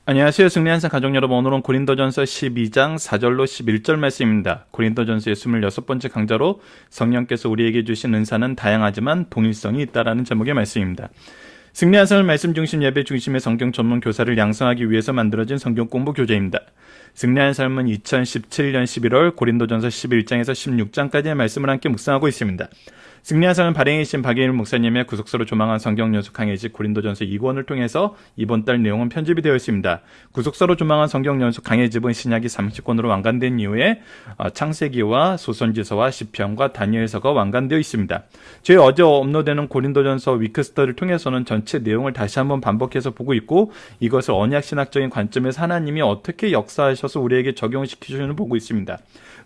안녕하세요. 승리한산 가족 여러분. 오늘은 고린도전서 12장 4절로 11절 말씀입니다. 고린도전서의 26번째 강좌로 성령께서 우리에게 주신 은사는 다양하지만 동일성이 있다라는 제목의 말씀입니다. 승리한산은 말씀 중심 예배 중심의 성경 전문 교사를 양성하기 위해서 만들어진 성경 공부 교재입니다. 승리한 삶은 2017년 11월 고린도전서 11장에서 16장까지의 말씀을 함께 묵상하고 있습니다. 승리한 삶은 발행이신 박예일 목사님의 구속서로 조망한 성경 연수 강해집 고린도전서 2권을 통해서 이번 달 내용은 편집이 되어 있습니다. 구속서로 조망한 성경 연수 강해집은 신약이 30권으로 완간된 이후에 창세기와 소선지서와 시편과 다니엘서가 완간되어 있습니다. 저희 어제 업로드되는 고린도전서 위크스터를 통해서는 전체 내용을 다시 한번 반복해서 보고 있고 이것을 언약신학적인 관점에서 하나님이 어떻게 역사하셔서 우리에게 적용시키시는지 보고 있습니다.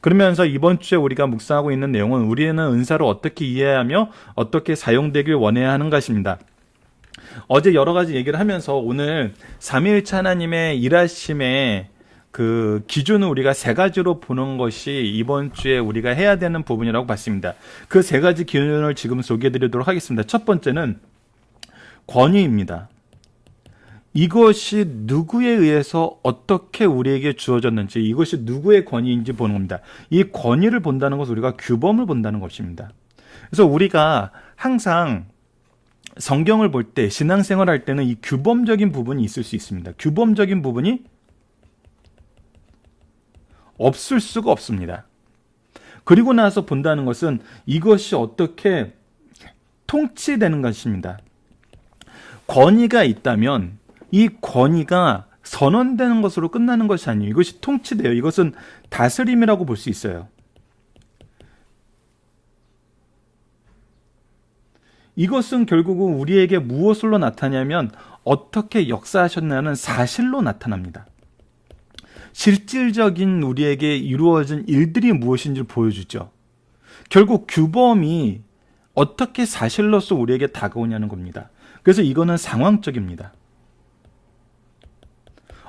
그러면서 이번 주에 우리가 묵상하고 있는 내용은 우리는 은사를 어떻게 이해하며 어떻게 사용되길 원해야 하는 것입니다. 어제 여러 가지 얘기를 하면서 오늘 삼위일체 하나님의 일하심의 그 기준을 우리가 세 가지로 보는 것이 이번 주에 우리가 해야 되는 부분이라고 봤습니다. 그 세 가지 기준을 지금 소개해 드리도록 하겠습니다. 첫 번째는 권위입니다. 이것이 누구에 의해서 어떻게 우리에게 주어졌는지, 이것이 누구의 권위인지 보는 겁니다. 이 권위를 본다는 것은 우리가 규범을 본다는 것입니다. 그래서 우리가 항상 성경을 볼 때, 신앙생활 할 때는 이 규범적인 부분이 있을 수 있습니다. 규범적인 부분이 없을 수가 없습니다. 그리고 나서 본다는 것은 이것이 어떻게 통치되는 것입니다. 권위가 있다면 이 권위가 선언되는 것으로 끝나는 것이 아니에요. 이것이 통치돼요. 이것은 다스림이라고 볼 수 있어요. 이것은 결국은 우리에게 무엇으로 나타나냐면 어떻게 역사하셨냐는 사실로 나타납니다. 실질적인 우리에게 이루어진 일들이 무엇인지를 보여주죠. 결국 규범이 어떻게 사실로서 우리에게 다가오냐는 겁니다. 그래서 이거는 상황적입니다.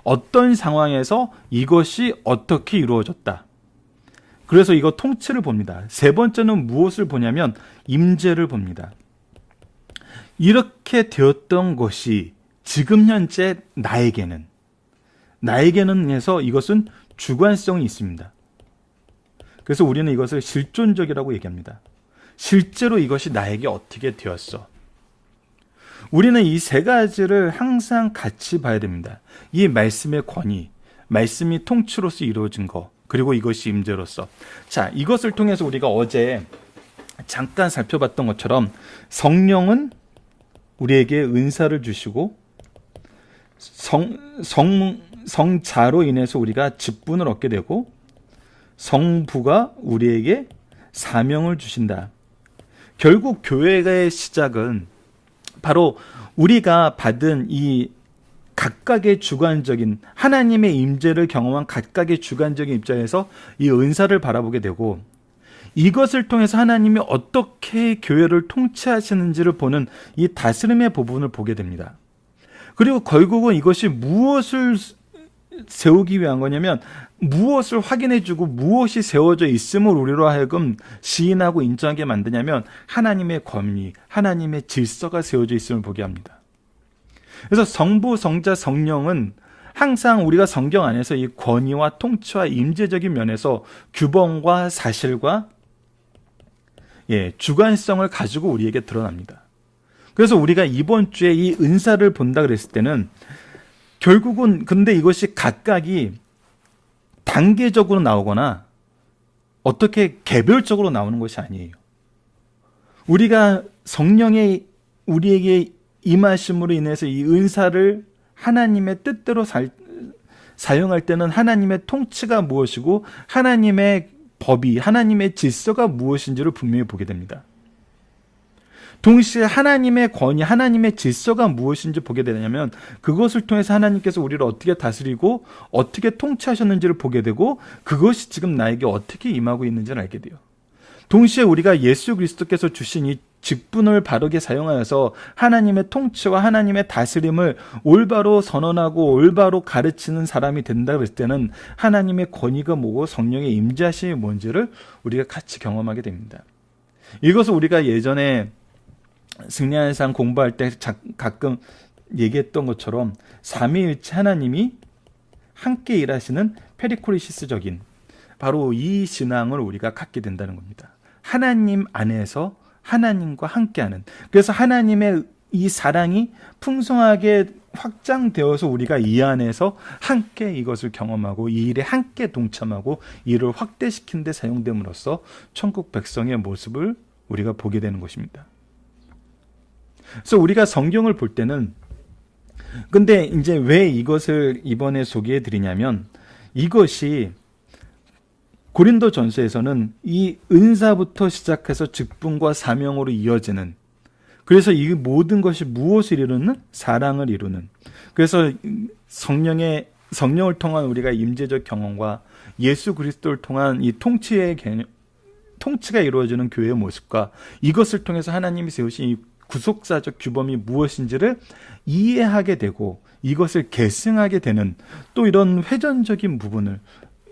어떤 상황에서 이것이 어떻게 이루어졌다. 그래서 이거 통치를 봅니다. 세 번째는 무엇을 보냐면 임재를 봅니다. 이렇게 되었던 것이 지금 현재 나에게는 해서 이것은 주관성이 있습니다. 그래서 우리는 이것을 실존적이라고 얘기합니다. 실제로 이것이 나에게 어떻게 되었어. 우리는 이 세 가지를 항상 같이 봐야 됩니다. 이 말씀의 권위, 말씀이 통치로서 이루어진 것, 그리고 이것이 임재로서. 자, 이것을 통해서 우리가 어제 잠깐 살펴봤던 것처럼 성령은 우리에게 은사를 주시고 성자로 인해서 우리가 직분을 얻게 되고 성부가 우리에게 사명을 주신다. 결국 교회의 시작은 바로 우리가 받은 이 각각의 주관적인 하나님의 임재를 경험한 각각의 주관적인 입장에서 이 은사를 바라보게 되고 이것을 통해서 하나님이 어떻게 교회를 통치하시는지를 보는 이 다스림의 부분을 보게 됩니다. 그리고 결국은 이것이 무엇을 세우기 위한 거냐면 무엇을 확인해주고 무엇이 세워져 있음을 우리로 하여금 시인하고 인정하게 만드냐면 하나님의 권위, 하나님의 질서가 세워져 있음을 보게 합니다. 그래서 성부, 성자, 성령은 항상 우리가 성경 안에서 이 권위와 통치와 임재적인 면에서 규범과 사실과 주관성을 가지고 우리에게 드러납니다. 그래서 우리가 이번 주에 이 은사를 본다 그랬을 때는 결국은 근데 이것이 각각이 단계적으로 나오거나 어떻게 개별적으로 나오는 것이 아니에요. 우리가 성령의 우리에게 임하심으로 인해서 이 은사를 하나님의 뜻대로 사용할 때는 하나님의 통치가 무엇이고 하나님의 법이, 하나님의 질서가 무엇인지를 분명히 보게 됩니다. 동시에 하나님의 권위, 하나님의 질서가 무엇인지 보게 되냐면 그것을 통해서 하나님께서 우리를 어떻게 다스리고 어떻게 통치하셨는지를 보게 되고 그것이 지금 나에게 어떻게 임하고 있는지를 알게 돼요. 동시에 우리가 예수 그리스도께서 주신 이 직분을 바르게 사용하여서 하나님의 통치와 하나님의 다스림을 올바로 선언하고 올바로 가르치는 사람이 된다 그랬을 때는 하나님의 권위가 뭐고 성령의 임재하심이 뭔지를 우리가 같이 경험하게 됩니다. 이것을 우리가 예전에 승리하는 삶 공부할 때 가끔 얘기했던 것처럼 삼위일체 하나님이 함께 일하시는 페리코리시스적인 바로 이 신앙을 우리가 갖게 된다는 겁니다. 하나님 안에서 하나님과 함께하는, 그래서 하나님의 이 사랑이 풍성하게 확장되어서 우리가 이 안에서 함께 이것을 경험하고 이 일에 함께 동참하고 이 일을 확대시키는 데 사용됨으로써 천국 백성의 모습을 우리가 보게 되는 것입니다. 그래서 우리가 성경을 볼 때는, 근데 이제 왜 이것을 이번에 소개해 드리냐면, 이것이 고린도전서에서는 이 은사부터 시작해서 직분과 사명으로 이어지는, 그래서 이 모든 것이 무엇을 이루는? 사랑을 이루는. 그래서 성령을 통한 우리가 임재적 경험과 예수 그리스도를 통한 이 통치가 이루어지는 교회의 모습과 이것을 통해서 하나님이 세우신 이 구속사적 규범이 무엇인지를 이해하게 되고 이것을 계승하게 되는, 또 이런 회전적인 부분을,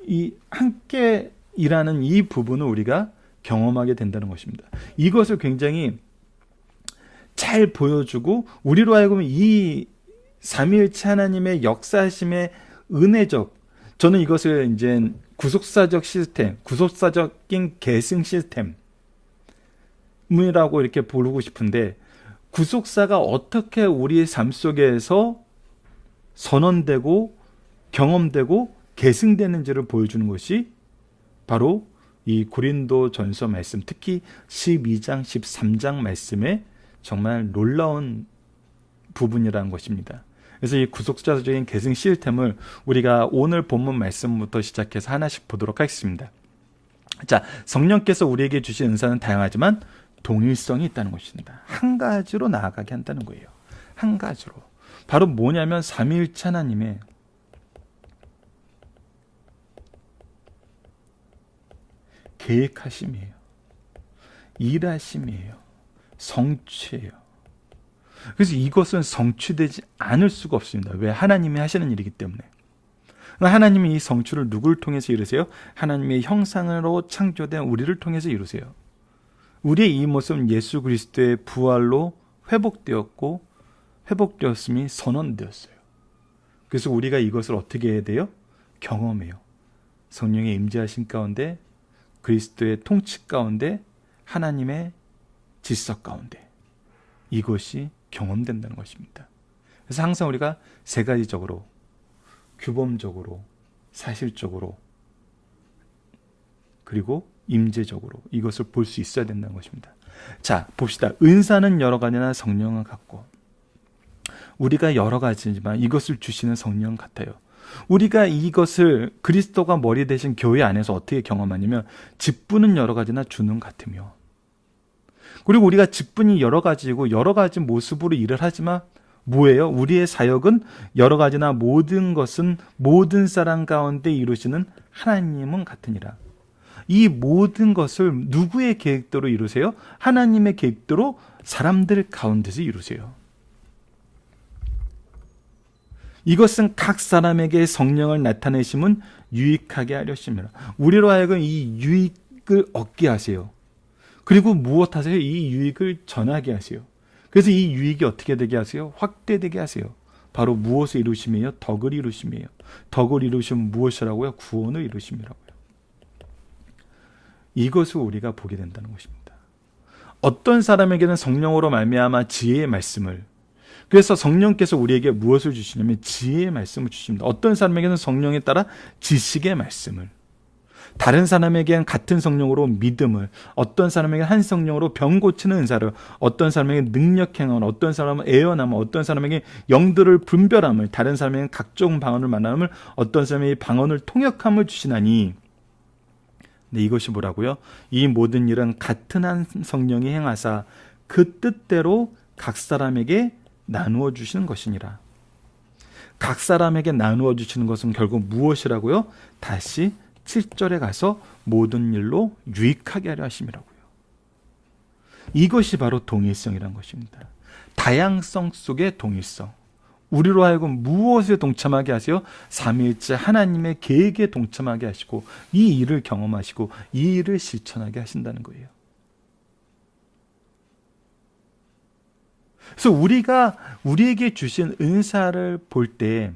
이 함께 일하는 이 부분을 우리가 경험하게 된다는 것입니다. 이것을 굉장히 잘 보여주고 우리로 하여금 이 삼위일체 하나님의 역사심의 은혜적, 저는 이것을 이제 구속사적 시스템, 구속사적인 계승 시스템이라고 이렇게 부르고 싶은데, 구속사가 어떻게 우리의 삶 속에서 선언되고 경험되고 계승되는지를 보여주는 것이 바로 이 고린도전서 말씀, 특히 12장, 13장 말씀의 정말 놀라운 부분이라는 것입니다. 그래서 이 구속사적인 계승 시스템을 우리가 오늘 본문 말씀부터 시작해서 하나씩 보도록 하겠습니다. 자, 성령께서 우리에게 주신 은사는 다양하지만 동일성이 있다는 것입니다. 한 가지로 나아가게 한다는 거예요. 한 가지로. 바로 뭐냐면 삼위일체 하나님의 계획하심이에요. 일하심이에요. 성취예요. 그래서 이것은 성취되지 않을 수가 없습니다. 왜? 하나님이 하시는 일이기 때문에. 하나님이 이 성취를 누구를 통해서 이루세요? 하나님의 형상으로 창조된 우리를 통해서 이루세요. 우리의 이 모습은 예수 그리스도의 부활로 회복되었고 회복되었음이 선언되었어요. 그래서 우리가 이것을 어떻게 해야 돼요? 경험해요. 성령의 임재하심 가운데, 그리스도의 통치 가운데, 하나님의 질서 가운데 이것이 경험된다는 것입니다. 그래서 항상 우리가 세 가지적으로, 규범적으로, 사실적으로, 그리고 임재적으로 이것을 볼 수 있어야 된다는 것입니다. 자, 봅시다. 은사는 여러 가지나 성령은 같고, 우리가 여러 가지지만 이것을 주시는 성령 같아요. 우리가 이것을 그리스도가 머리 되신 교회 안에서 어떻게 경험하냐면, 직분은 여러 가지나 주는 같으며, 그리고 우리가 직분이 여러 가지이고 여러 가지 모습으로 일을 하지만 뭐예요? 우리의 사역은 여러 가지나 모든 것은 모든 사람 가운데 이루시는 하나님은 같으니라. 이 모든 것을 누구의 계획대로 이루세요? 하나님의 계획대로 사람들 가운데서 이루세요. 이것은 각 사람에게 성령을 나타내심은 유익하게 하려심이라. 우리로 하여금 이 유익을 얻게 하세요. 그리고 무엇 하세요? 이 유익을 전하게 하세요. 그래서 이 유익이 어떻게 되게 하세요? 확대되게 하세요. 바로 무엇을 이루심이에요? 덕을 이루심이에요. 덕을 이루시면 무엇이라고요? 구원을 이루심이라고요. 이것을 우리가 보게 된다는 것입니다. 어떤 사람에게는 성령으로 말미암아 지혜의 말씀을, 그래서 성령께서 우리에게 무엇을 주시냐면 지혜의 말씀을 주십니다. 어떤 사람에게는 성령에 따라 지식의 말씀을, 다른 사람에게는 같은 성령으로 믿음을, 어떤 사람에게는 한 성령으로 병 고치는 은사를, 어떤 사람에게는 능력 행함을, 어떤 사람은 애언함을, 어떤 사람에게 영들을 분별함을, 다른 사람에게는 각종 방언을 만남을, 어떤 사람에게 방언을 통역함을 주시나니. 네, 이것이 뭐라고요? 이 모든 일은 같은 한 성령이 행하사 그 뜻대로 각 사람에게 나누어 주시는 것이니라. 각 사람에게 나누어 주시는 것은 결국 무엇이라고요? 다시 7절에 가서 모든 일로 유익하게 하려 하심이라고요. 이것이 바로 동일성이란 것입니다. 다양성 속의 동일성. 우리로 하여금 무엇에 동참하게 하세요? 삼위일체 하나님의 계획에 동참하게 하시고 이 일을 경험하시고 이 일을 실천하게 하신다는 거예요. 그래서 우리가 우리에게 주신 은사를 볼 때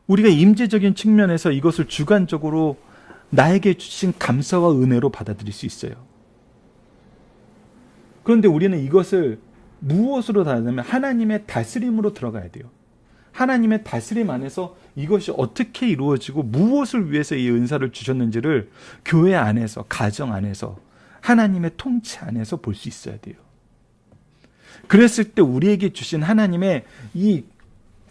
우리가 임재적인 측면에서 이것을 주관적으로 나에게 주신 감사와 은혜로 받아들일 수 있어요. 그런데 우리는 이것을 무엇으로 다루냐면 하나님의 다스림으로 들어가야 돼요. 하나님의 다스림 안에서 이것이 어떻게 이루어지고 무엇을 위해서 이 은사를 주셨는지를 교회 안에서, 가정 안에서, 하나님의 통치 안에서 볼 수 있어야 돼요. 그랬을 때 우리에게 주신 하나님의 이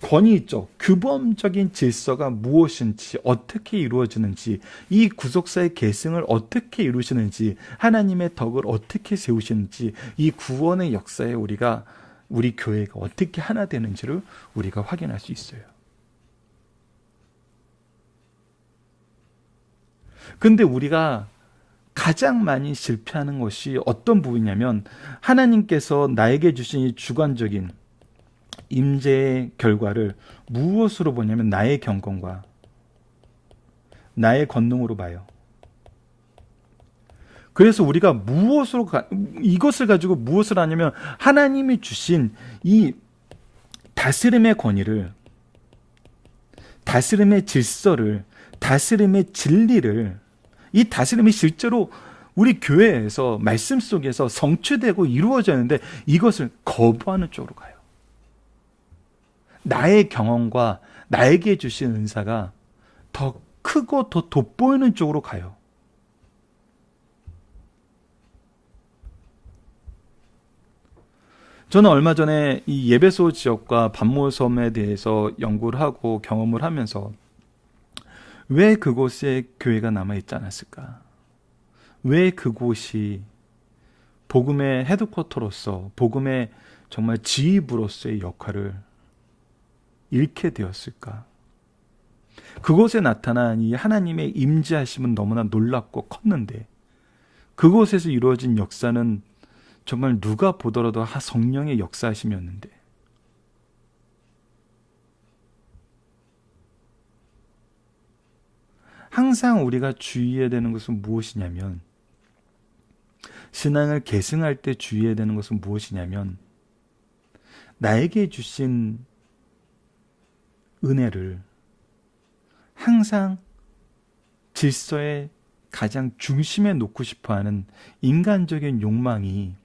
권위적, 규범적인 질서가 무엇인지, 어떻게 이루어지는지, 이 구속사의 계승을 어떻게 이루시는지, 하나님의 덕을 어떻게 세우시는지, 이 구원의 역사에 우리 교회가 어떻게 하나 되는지를 우리가 확인할 수 있어요. 근데 우리가 가장 많이 실패하는 것이 어떤 부분이냐면 하나님께서 나에게 주신 이 주관적인 임재의 결과를 무엇으로 보냐면 나의 경건과 나의 권능으로 봐요. 그래서 우리가 이것을 가지고 무엇을 하냐면 하나님이 주신 이 다스림의 권위를, 다스림의 질서를, 다스림의 진리를, 이 다스림이 실제로 우리 교회에서 말씀 속에서 성취되고 이루어졌는데 이것을 거부하는 쪽으로 가요. 나의 경험과 나에게 주신 은사가 더 크고 더 돋보이는 쪽으로 가요. 저는 얼마 전에 이 예배소 지역과 반모섬에 대해서 연구를 하고 경험을 하면서 왜 그곳에 교회가 남아있지 않았을까? 왜 그곳이 복음의 헤드쿼터로서, 복음의 정말 지휘부로서의 역할을 잃게 되었을까? 그곳에 나타난 이 하나님의 임재하심은 너무나 놀랍고 컸는데 그곳에서 이루어진 역사는 정말 누가 보더라도 성령의 역사하심이었는데 항상 우리가 주의해야 되는 것은 무엇이냐면 신앙을 계승할 때 주의해야 되는 것은 무엇이냐면 나에게 주신 은혜를 항상 질서의 가장 중심에 놓고 싶어하는 인간적인 욕망이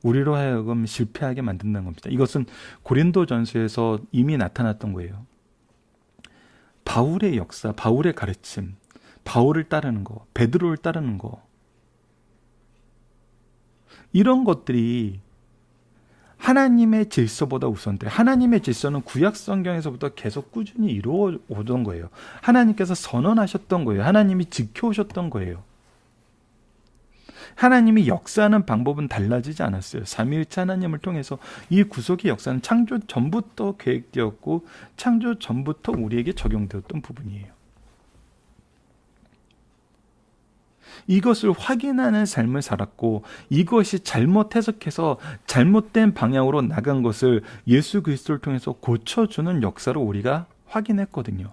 우리로 하여금 실패하게 만든다는 겁니다. 이것은 고린도전서에서 이미 나타났던 거예요. 바울의 역사, 바울의 가르침, 바울을 따르는 거, 베드로를 따르는 거, 이런 것들이 하나님의 질서보다 우선돼. 하나님의 질서는 구약 성경에서부터 계속 꾸준히 이루어 오던 거예요. 하나님께서 선언하셨던 거예요. 하나님이 지켜오셨던 거예요. 하나님이 역사하는 방법은 달라지지 않았어요. 삼위일체 하나님을 통해서 이 구속의 역사는 창조 전부터 계획되었고 창조 전부터 우리에게 적용되었던 부분이에요. 이것을 확인하는 삶을 살았고 이것이 잘못 해석해서 잘못된 방향으로 나간 것을 예수 그리스도를 통해서 고쳐주는 역사를 우리가 확인했거든요.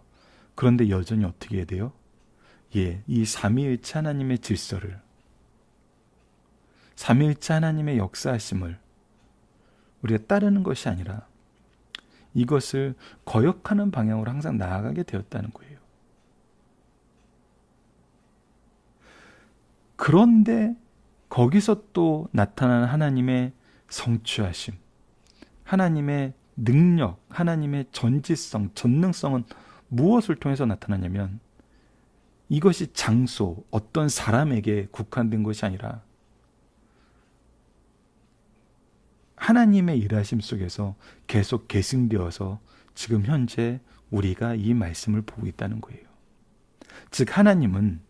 그런데 여전히 어떻게 해야 돼요? 이 삼위일체 하나님의 질서를, 삼위일체 하나님의 역사하심을 우리가 따르는 것이 아니라 이것을 거역하는 방향으로 항상 나아가게 되었다는 거예요. 그런데 거기서 또 나타나는 하나님의 성취하심, 하나님의 능력, 하나님의 전지성, 전능성은 무엇을 통해서 나타나냐면 이것이 장소, 어떤 사람에게 국한된 것이 아니라 하나님의 일하심 속에서 계속 계승되어서 지금 현재 우리가 이 말씀을 보고 있다는 거예요. 즉 하나님은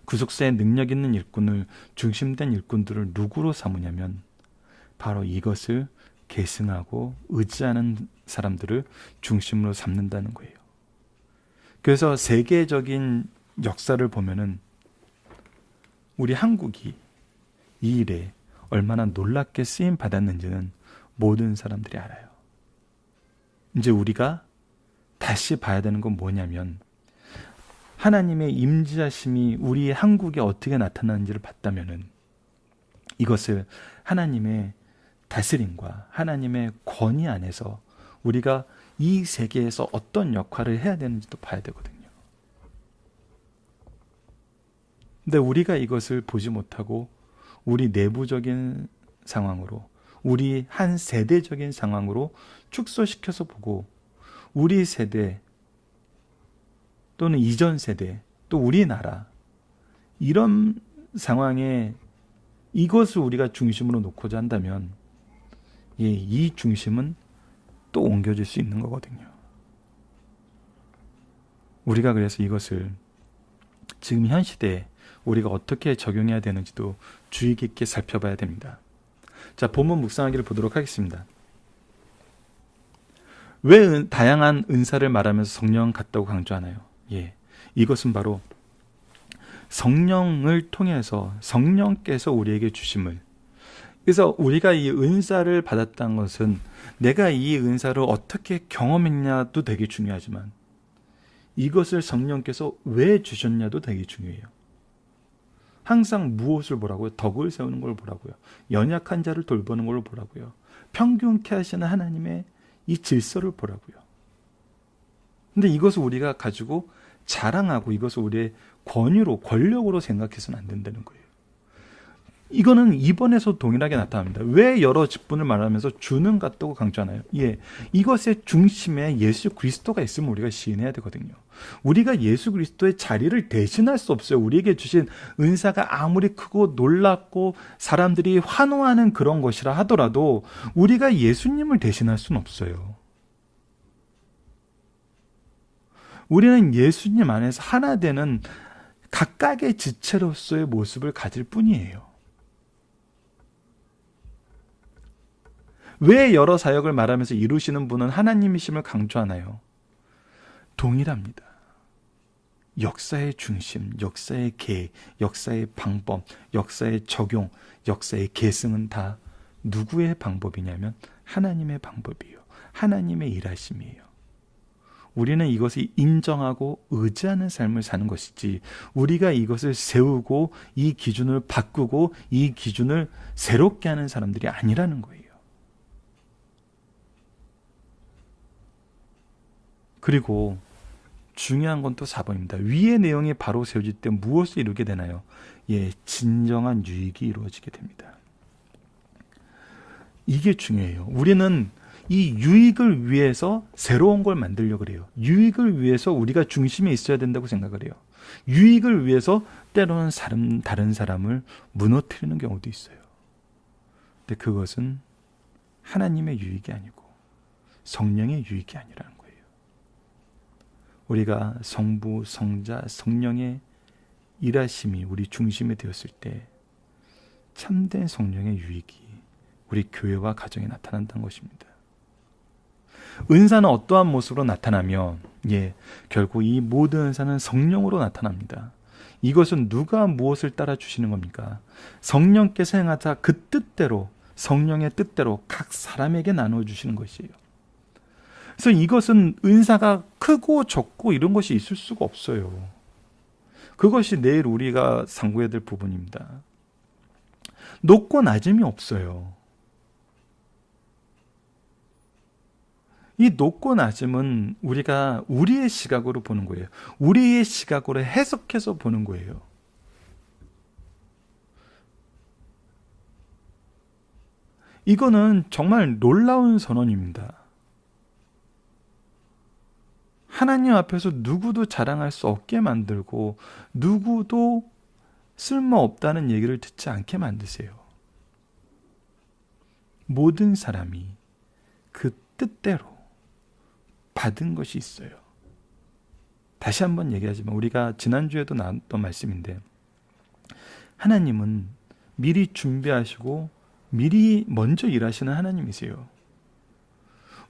구속사의 능력 있는 일꾼을, 중심된 일꾼들을 누구로 삼으냐면 바로 이것을 계승하고 의지하는 사람들을 중심으로 삼는다는 거예요. 그래서 세계적인 역사를 보면은 우리 한국이 이 일에 얼마나 놀랍게 쓰임 받았는지는 모든 사람들이 알아요. 이제 우리가 다시 봐야 되는 건 뭐냐면 하나님의 임재하심이 우리 한국에 어떻게 나타나는지를 봤다면은 이것을 하나님의 다스림과 하나님의 권위 안에서 우리가 이 세계에서 어떤 역할을 해야 되는지도 봐야 되거든요. 근데 우리가 이것을 보지 못하고 우리 내부적인 상황으로, 우리 한 세대적인 상황으로 축소시켜서 보고 우리 세대 또는 이전 세대 또 우리나라 이런 상황에 이것을 우리가 중심으로 놓고자 한다면 이 중심은 또 옮겨질 수 있는 거거든요. 우리가 그래서 이것을 지금 현 시대에 우리가 어떻게 적용해야 되는지도 주의 깊게 살펴봐야 됩니다. 자, 본문 묵상하기를 보도록 하겠습니다. 왜 다양한 은사를 말하면서 성령 같다고 강조하나요? 이것은 바로 성령을 통해서 성령께서 우리에게 주심을, 그래서 우리가 이 은사를 받았다는 것은 내가 이 은사를 어떻게 경험했냐도 되게 중요하지만 이것을 성령께서 왜 주셨냐도 되게 중요해요. 항상 무엇을 보라고요? 덕을 세우는 걸 보라고요. 연약한 자를 돌보는 걸 보라고요. 평균케 하시는 하나님의 이 질서를 보라고요. 근데 이것을 우리가 가지고 자랑하고 이것을 우리의 권위로, 권력으로 생각해서는 안 된다는 거예요. 이거는 이번에서 동일하게 나타납니다. 왜 여러 직분을 말하면서 주는 같다고 강조하나요? 이것의 중심에 예수 그리스도가 있으면 우리가 시인해야 되거든요. 우리가 예수 그리스도의 자리를 대신할 수 없어요. 우리에게 주신 은사가 아무리 크고 놀랍고 사람들이 환호하는 그런 것이라 하더라도 우리가 예수님을 대신할 수는 없어요. 우리는 예수님 안에서 하나 되는 각각의 지체로서의 모습을 가질 뿐이에요. 왜 여러 사역을 말하면서 이루시는 분은 하나님이심을 강조하나요? 동일합니다. 역사의 중심, 역사의 계획, 역사의 방법, 역사의 적용, 역사의 계승은 다 누구의 방법이냐면 하나님의 방법이에요. 하나님의 일하심이에요. 우리는 이것을 인정하고 의지하는 삶을 사는 것이지 우리가 이것을 세우고 이 기준을 바꾸고 이 기준을 새롭게 하는 사람들이 아니라는 거예요. 그리고 중요한 건 또 4번입니다. 위의 내용이 바로 세워질 때 무엇을 이루게 되나요? 진정한 유익이 이루어지게 됩니다. 이게 중요해요. 우리는 이 유익을 위해서 새로운 걸 만들려고 그래요. 유익을 위해서 우리가 중심에 있어야 된다고 생각을 해요. 유익을 위해서 때로는 다른 사람을 무너뜨리는 경우도 있어요. 근데 그것은 하나님의 유익이 아니고 성령의 유익이 아니라는 거예요. 우리가 성부, 성자, 성령의 일하심이 우리 중심에 되었을 때 참된 성령의 유익이 우리 교회와 가정에 나타난다는 것입니다. 은사는 어떠한 모습으로 나타나며 결국 이 모든 은사는 성령으로 나타납니다. 이것은 누가 무엇을 따라 주시는 겁니까? 성령께서 행하자 그 뜻대로 성령의 뜻대로 각 사람에게 나눠주시는 것이에요. 그래서 이것은 은사가 크고 적고 이런 것이 있을 수가 없어요. 그것이 내일 우리가 상고해야 될 부분입니다. 높고 낮음이 없어요. 이 높고 낮음은 우리가 우리의 시각으로 보는 거예요. 우리의 시각으로 해석해서 보는 거예요. 이거는 정말 놀라운 선언입니다. 하나님 앞에서 누구도 자랑할 수 없게 만들고 누구도 쓸모없다는 얘기를 듣지 않게 만드세요. 모든 사람이 그 뜻대로 받은 것이 있어요. 다시 한번 얘기하지만 우리가 지난주에도 나눴던 말씀인데 하나님은 미리 준비하시고 미리 먼저 일하시는 하나님이세요.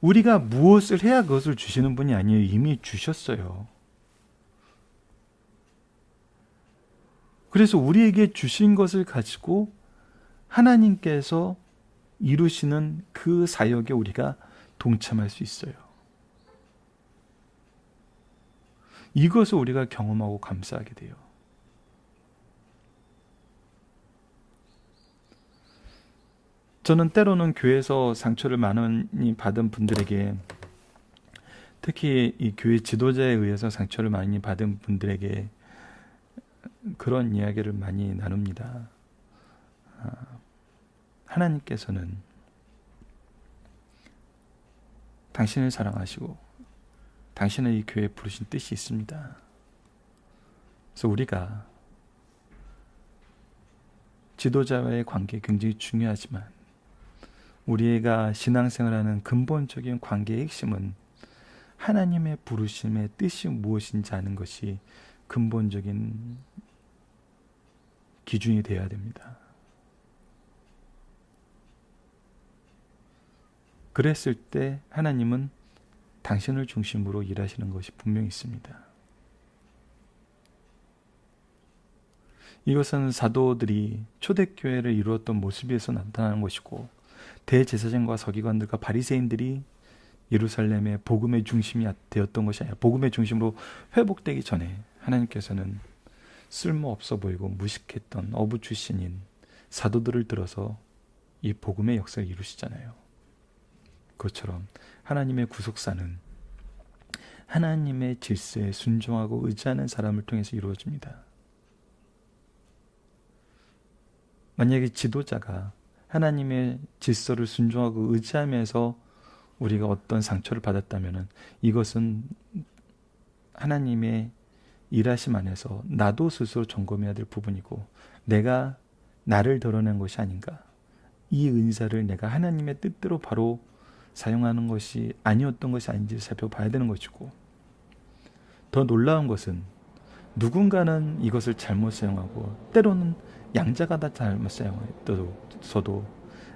우리가 무엇을 해야 그것을 주시는 분이 아니에요. 이미 주셨어요. 그래서 우리에게 주신 것을 가지고 하나님께서 이루시는 그 사역에 우리가 동참할 수 있어요. 이것을 우리가 경험하고 감사하게 돼요. 저는 때로는 교회에서 상처를 많이 받은 분들에게, 특히 이 교회 지도자에 의해서 상처를 많이 받은 분들에게 그런 이야기를 많이 나눕니다. 하나님께서는 당신을 사랑하시고 당신을 이 교회에 부르신 뜻이 있습니다. 그래서 우리가 지도자와의 관계 굉장히 중요하지만 우리가 신앙생활하는 근본적인 관계의 핵심은 하나님의 부르심의 뜻이 무엇인지 아는 것이 근본적인 기준이 되어야 됩니다. 그랬을 때 하나님은 당신을 중심으로 일하시는 것이 분명히 있습니다. 이것은 사도들이 초대교회를 이루었던 모습에서 나타나는 것이고, 대제사장과 서기관들과 바리새인들이 예루살렘의 복음의 중심이 되었던 것이 아니라 복음의 중심으로 회복되기 전에 하나님께서는 쓸모없어 보이고 무식했던 어부 출신인 사도들을 들어서 이 복음의 역사를 이루시잖아요. 그것처럼 하나님의 구속사는 하나님의 질서에 순종하고 의지하는 사람을 통해서 이루어집니다. 만약에 지도자가 하나님의 질서를 순종하고 의지하면서 우리가 어떤 상처를 받았다면 이것은 하나님의 일하심 안에서 나도 스스로 점검해야 될 부분이고, 내가 나를 드러낸 것이 아닌가, 이 은사를 내가 하나님의 뜻대로 바로 사용하는 것이 아니었던 것이 아닌지 살펴봐야 되는 것이고, 더 놀라운 것은 누군가는 이것을 잘못 사용하고 때로는 양자가 다 잘못 사용했어도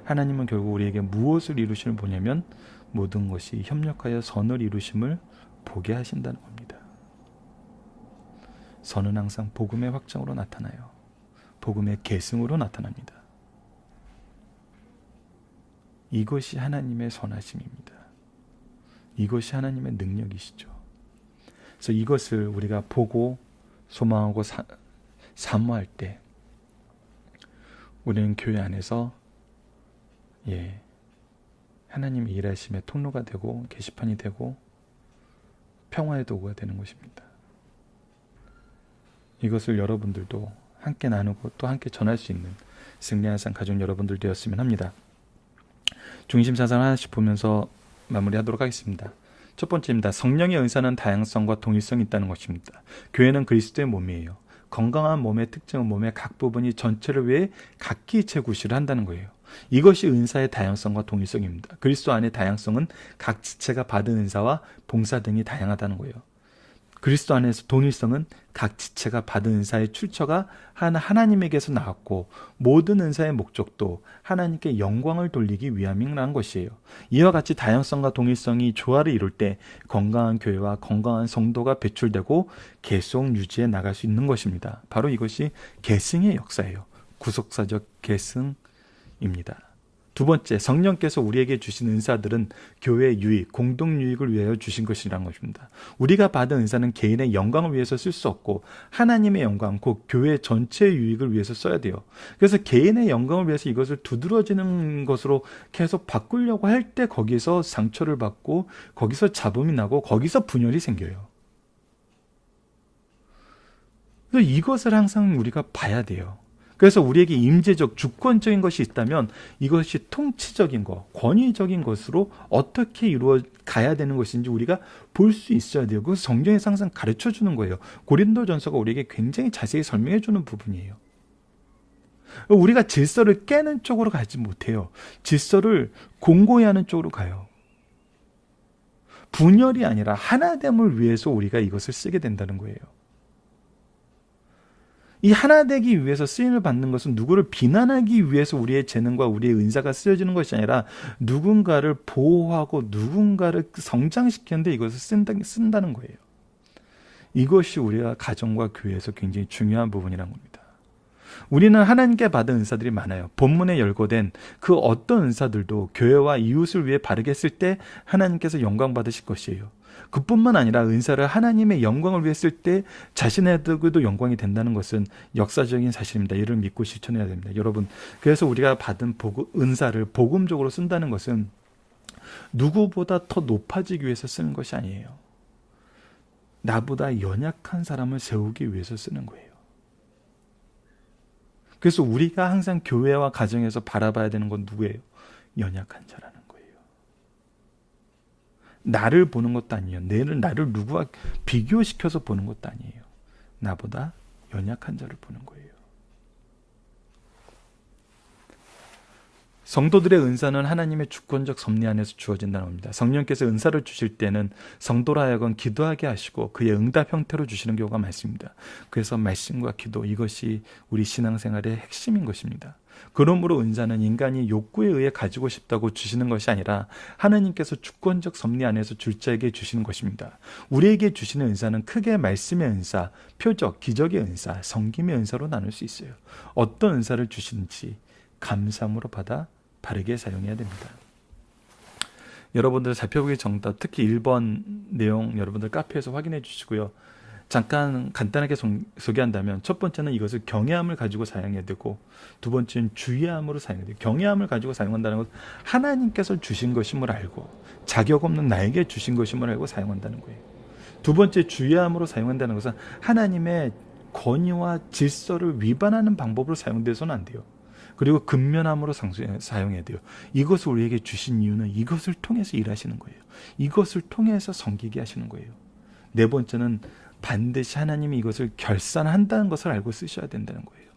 하나님은 결국 우리에게 무엇을 이루심을 보냐면 모든 것이 협력하여 선을 이루심을 보게 하신다는 겁니다. 선은 항상 복음의 확장으로 나타나요. 복음의 계승으로 나타납니다. 이것이 하나님의 선하심입니다. 이것이 하나님의 능력이시죠. 그래서 이것을 우리가 보고 소망하고 사모할 때 우리는 교회 안에서 하나님의 일하심의 통로가 되고 게시판이 되고 평화의 도구가 되는 것입니다. 이것을 여러분들도 함께 나누고 또 함께 전할 수 있는 승리한 상 가족 여러분들 되었으면 합니다. 중심 사상 하나씩 보면서 마무리하도록 하겠습니다. 첫 번째입니다. 성령의 은사는 다양성과 동일성이 있다는 것입니다. 교회는 그리스도의 몸이에요. 건강한 몸의 특징은 몸의 각 부분이 전체를 위해 각기 재구실을 한다는 거예요. 이것이 은사의 다양성과 동일성입니다. 그리스도 안의 다양성은 각 지체가 받은 은사와 봉사 등이 다양하다는 거예요. 그리스도 안에서 동일성은 각 지체가 받은 은사의 출처가 하나님에게서 나왔고 모든 은사의 목적도 하나님께 영광을 돌리기 위함이라는 것이에요. 이와 같이 다양성과 동일성이 조화를 이룰 때 건강한 교회와 건강한 성도가 배출되고 계속 유지해 나갈 수 있는 것입니다. 바로 이것이 계승의 역사예요. 구속사적 계승입니다. 두 번째, 성령께서 우리에게 주신 은사들은 교회의 유익, 공동 유익을 위하여 주신 것이라는 것입니다. 우리가 받은 은사는 개인의 영광을 위해서 쓸 수 없고 하나님의 영광, 곧 교회 전체의 유익을 위해서 써야 돼요. 그래서 개인의 영광을 위해서 이것을 두드러지는 것으로 계속 바꾸려고 할 때 거기서 상처를 받고 거기서 잡음이 나고 거기서 분열이 생겨요. 그래서 이것을 항상 우리가 봐야 돼요. 그래서 우리에게 임재적 주권적인 것이 있다면 이것이 통치적인 것, 권위적인 것으로 어떻게 이루어 가야 되는 것인지 우리가 볼 수 있어야 돼요. 그것을 성경에서 항상 가르쳐 주는 거예요. 고린도전서가 우리에게 굉장히 자세히 설명해 주는 부분이에요. 우리가 질서를 깨는 쪽으로 가지 못해요. 질서를 공고히 하는 쪽으로 가요. 분열이 아니라 하나됨을 위해서 우리가 이것을 쓰게 된다는 거예요. 이 하나 되기 위해서 쓰임을 받는 것은 누구를 비난하기 위해서 우리의 재능과 우리의 은사가 쓰여지는 것이 아니라 누군가를 보호하고 누군가를 성장시키는데 이것을 쓴다는 거예요. 이것이 우리가 가정과 교회에서 굉장히 중요한 부분이라는 겁니다. 우리는 하나님께 받은 은사들이 많아요. 본문에 열거된 그 어떤 은사들도 교회와 이웃을 위해 바르게 쓸 때 하나님께서 영광 받으실 것이에요. 그뿐만 아니라 은사를 하나님의 영광을 위해 쓸 때 자신에게도 영광이 된다는 것은 역사적인 사실입니다. 이를 믿고 실천해야 됩니다. 여러분, 그래서 우리가 받은 은사를 복음적으로 쓴다는 것은 누구보다 더 높아지기 위해서 쓰는 것이 아니에요. 나보다 연약한 사람을 세우기 위해서 쓰는 거예요. 그래서 우리가 항상 교회와 가정에서 바라봐야 되는 건 누구예요? 연약한 자라는 거예요. 나를 보는 것도 아니에요. 나를 누구와 비교시켜서 보는 것도 아니에요. 나보다 연약한 자를 보는 거예요. 성도들의 은사는 하나님의 주권적 섭리 안에서 주어진다는 겁니다. 성령께서 은사를 주실 때는 성도로 하여금 기도하게 하시고 그의 응답 형태로 주시는 경우가 많습니다. 그래서 말씀과 기도, 이것이 우리 신앙생활의 핵심인 것입니다. 그러므로 은사는 인간이 욕구에 의해 가지고 싶다고 주시는 것이 아니라 하나님께서 주권적 섭리 안에서 줄 자에게 주시는 것입니다. 우리에게 주시는 은사는 크게 말씀의 은사, 표적, 기적의 은사, 섬김의 은사로 나눌 수 있어요. 어떤 은사를 주시는지 감사함으로 받아 바르게 사용해야 됩니다. 여러분들 살펴보기 정답, 특히 1번 내용 여러분들 카페에서 확인해 주시고요. 잠깐 간단하게 소개한다면, 첫 번째는 이것을 경외함을 가지고 사용해야 되고, 두 번째는 주의함으로 사용해야 돼요. 경외함을 가지고 사용한다는 것은 하나님께서 주신 것임을 알고 자격 없는 나에게 주신 것임을 알고 사용한다는 거예요. 두 번째, 주의함으로 사용한다는 것은 하나님의 권위와 질서를 위반하는 방법으로 사용돼서는 안 돼요. 그리고 근면함으로 사용해야 돼요. 이것을 우리에게 주신 이유는 이것을 통해서 일하시는 거예요. 이것을 통해서 섬기게 하시는 거예요. 네 번째는 반드시 하나님이 이것을 결산한다는 것을 알고 쓰셔야 된다는 거예요.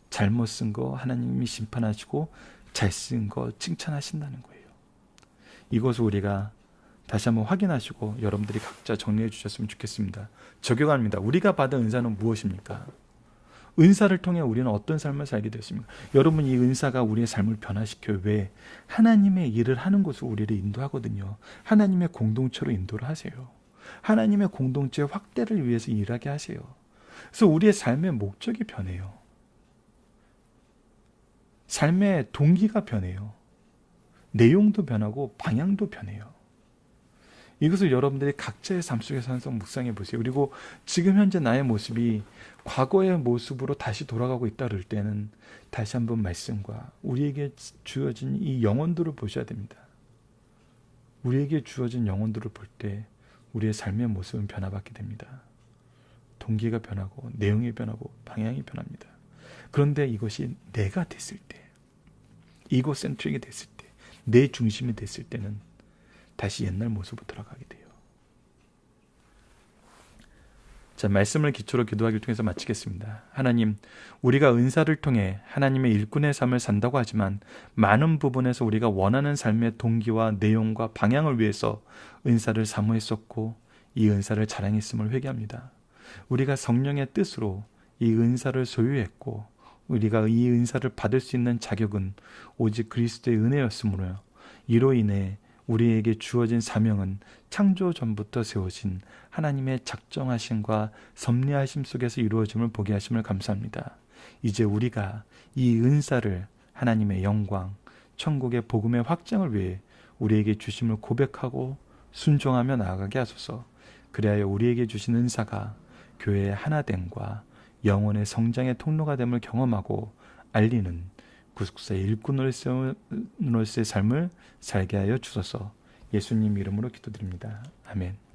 잘못 쓴 거 하나님이 심판하시고 잘 쓴 거 칭찬하신다는 거예요. 이것을 우리가 다시 한번 확인하시고 여러분들이 각자 정리해 주셨으면 좋겠습니다. 적용합니다. 우리가 받은 은사는 무엇입니까? 은사를 통해 우리는 어떤 삶을 살게 되었습니까? 여러분, 이 은사가 우리의 삶을 변화시켜요. 왜? 하나님의 일을 하는 곳으로 우리를 인도하거든요. 하나님의 공동체로 인도를 하세요. 하나님의 공동체 확대를 위해서 일하게 하세요. 그래서 우리의 삶의 목적이 변해요. 삶의 동기가 변해요. 내용도 변하고 방향도 변해요. 이것을 여러분들이 각자의 삶 속에서 항상 묵상해 보세요. 그리고 지금 현재 나의 모습이 과거의 모습으로 다시 돌아가고 있다 그럴 때는 다시 한번 말씀과 우리에게 주어진 이 영혼들을 보셔야 됩니다. 우리에게 주어진 영혼들을 볼 때 우리의 삶의 모습은 변화받게 됩니다. 동기가 변하고 내용이 변하고 방향이 변합니다. 그런데 이것이 내가 됐을 때, 이고센트릭이 됐을 때, 내 중심이 됐을 때는 다시 옛날 모습으로 돌아가게 돼요. 자, 말씀을 기초로 기도하기를 통해서 마치겠습니다. 하나님, 우리가 은사를 통해 하나님의 일꾼의 삶을 산다고 하지만 많은 부분에서 우리가 원하는 삶의 동기와 내용과 방향을 위해서 은사를 사모했었고 이 은사를 자랑했음을 회개합니다. 우리가 성령의 뜻으로 이 은사를 소유했고 우리가 이 은사를 받을 수 있는 자격은 오직 그리스도의 은혜였으므로 이로 인해 우리에게 주어진 사명은 창조 전부터 세워진 하나님의 작정하심과 섭리하심 속에서 이루어짐을 보게 하심을 감사합니다. 이제 우리가 이 은사를 하나님의 영광, 천국의 복음의 확장을 위해 우리에게 주심을 고백하고 순종하며 나아가게 하소서. 그리하여 우리에게 주신 은사가 교회의 하나됨과 영혼의 성장의 통로가 됨을 경험하고 알리는 구속사의 일꾼으로서의 삶을 살게 하여 주소서. 예수님 이름으로 기도드립니다. 아멘.